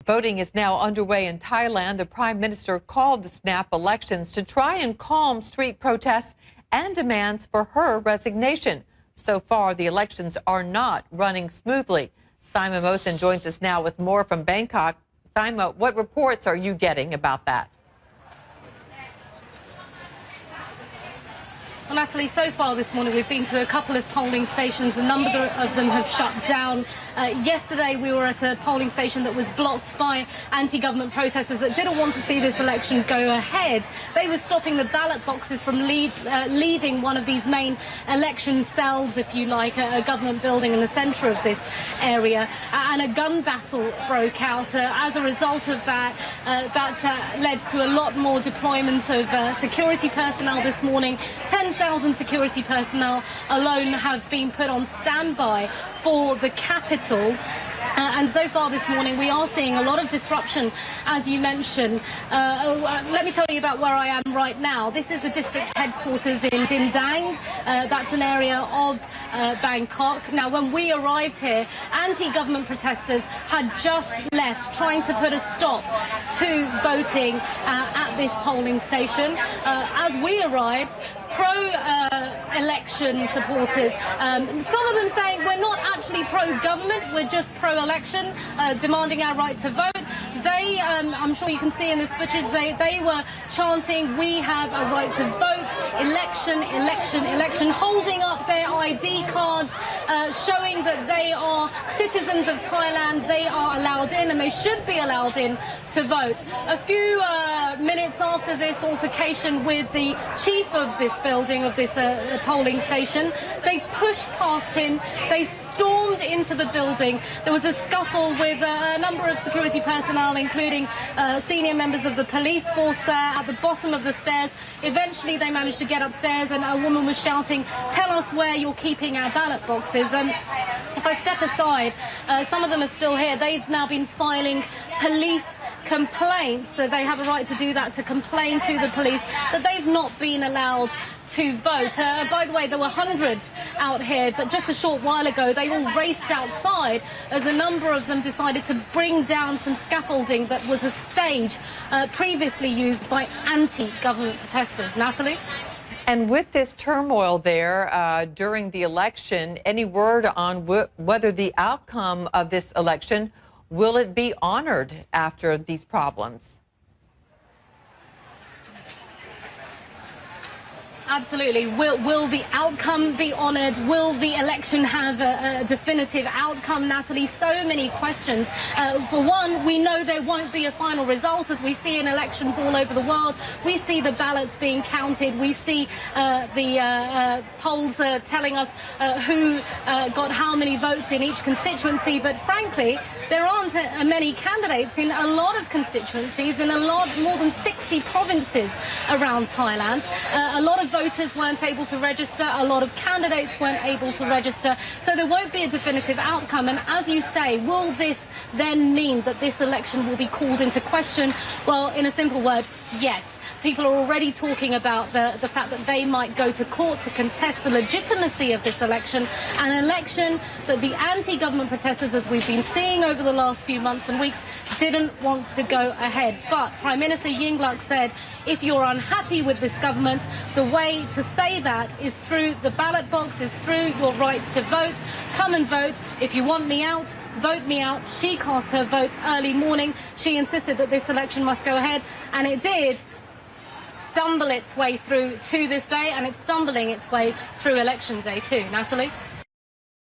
Voting is now underway in Thailand. The Prime Minister called the snap elections to try and calm street protests and demands for her resignation. So far, the elections are not running smoothly. Simon Mosen joins us now with more from Bangkok. Simon, what reports are you getting about that? Well, Natalie, so far this morning we've been to a couple of polling stations. A number of them have shut down. Yesterday we were at a polling station that was blocked by anti-government protesters that didn't want to see this election go ahead. They were stopping the ballot boxes from leaving one of these main election cells, if you like, a government building in the centre of this area. And a gun battle broke out. As a result of that, that led to a lot more deployment of security personnel this morning. 10,000 security personnel alone have been put on standby for the capital. And so far this morning we are seeing a lot of disruption, as you mentioned. Let me tell you about where I am right now. This is the district headquarters in Dindang. That's an area of Bangkok. Now, when we arrived here, anti-government protesters had just left, trying to put a stop to voting at this polling station. As we arrived, pro-election supporters, some of them saying we're not actually pro-government, we're just pro-election, demanding our right to vote. They, I'm sure you can see in this footage, they were chanting, we have a right to vote, election, election, election, holding up their ID cards, showing that they are citizens of Thailand, they are allowed in and they should be allowed in to vote. A few minutes after this altercation with the chief of this building, of this polling station, they pushed past him, they stormed into the building. There was a scuffle with a number of security personnel, including senior members of the police force there at the bottom of the stairs. Eventually they managed to get upstairs and a woman was shouting, tell us where you're keeping our ballot boxes. And if I step aside, some of them are still here. They've now been filing police complaints, so they have a right to do that, to complain to the police that they've not been allowed to vote. By the way, there were hundreds out here, but just a short while ago they all raced outside as a number of them decided to bring down some scaffolding that was a stage previously used by anti-government protesters. Natalie? And with this turmoil there during the election, any word on whether the outcome of this election, will it be honored after these problems? Absolutely. Will the outcome be honoured? Will the election have a definitive outcome, Natalie? So many questions. For one, we know there won't be a final result, as we see in elections all over the world. We see the ballots being counted. We see the polls telling us who got how many votes in each constituency. But frankly, there aren't many candidates in a lot of constituencies, in more than 60 provinces around Thailand. A lot of voters weren't able to register, a lot of candidates weren't able to register, so there won't be a definitive outcome. And as you say, will this then mean that this election will be called into question? Well, in a simple word, yes. People are already talking about the fact that they might go to court to contest the legitimacy of this election, an election that the anti-government protesters, as we've been seeing over the last few months and weeks, didn't want to go ahead. But Prime Minister Yingluck said, if you're unhappy with this government, the way to say that is through the ballot box, is through your rights to vote. Come and vote. If you want me out, vote me out. She cast her vote early morning. She insisted that this election must go ahead, and it did stumble its way through to this day, and it's stumbling its way through election day too. Natalie?